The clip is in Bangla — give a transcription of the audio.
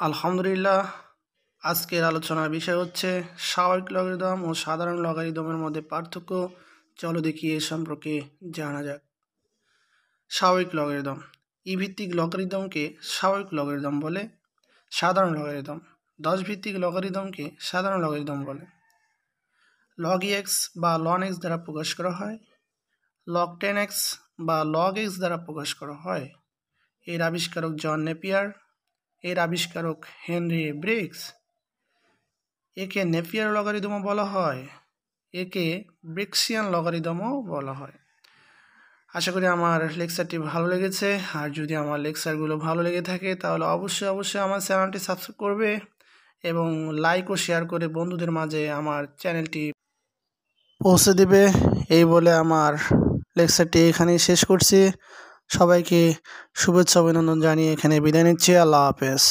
আলহামদুলিল্লাহ। আজকের আলোচনার বিষয় হচ্ছে স্বাভাবিক লগারিদম ও সাধারণ লগারিদমের মধ্যে পার্থক্য। চলো দেখি এ সম্পর্কে জানা যাক। স্বাভাবিক লগারিদম ভিত্তিক লগারিদমকে স্বাভাবিক লগারিদম বলে। সাধারণ লগারিদম 10 ভিত্তিক লগারিদমকে সাধারণ লগারিদম বলে। লগ এক্স বা লন এক্স দ্বারা প্রকাশ করা হয়। লগ 10x বা লগ এক্স দ্বারা প্রকাশ করা হয়। এর আবিষ্কারক জন নেপিয়ার। এর আবিষ্কারক হেনরি ব্রিগস। একে নেপিয়ার লগারিদমও বলা হয়, একে ব্রিগসিয়ান লগারিদমও বলা হয়। আশা করি আমার লেকচারটি ভালো লেগেছে। আর যদি আমার লেকচারগুলো ভালো লেগে থাকে তাহলে অবশ্যই আমার চ্যানেলটি সাবস্ক্রাইব করবে এবং লাইক ও শেয়ার করে বন্ধুদের মাঝে আমার চ্যানেলটি পৌঁছে দেবে। এই বলে আমার লেকচারটি এখানেই শেষ করছি। সবাইকে শুভেচ্ছা অভিনন্দন জানিয়ে এখানে বিদায় নিচ্ছি। আল্লাহ হাফেজ।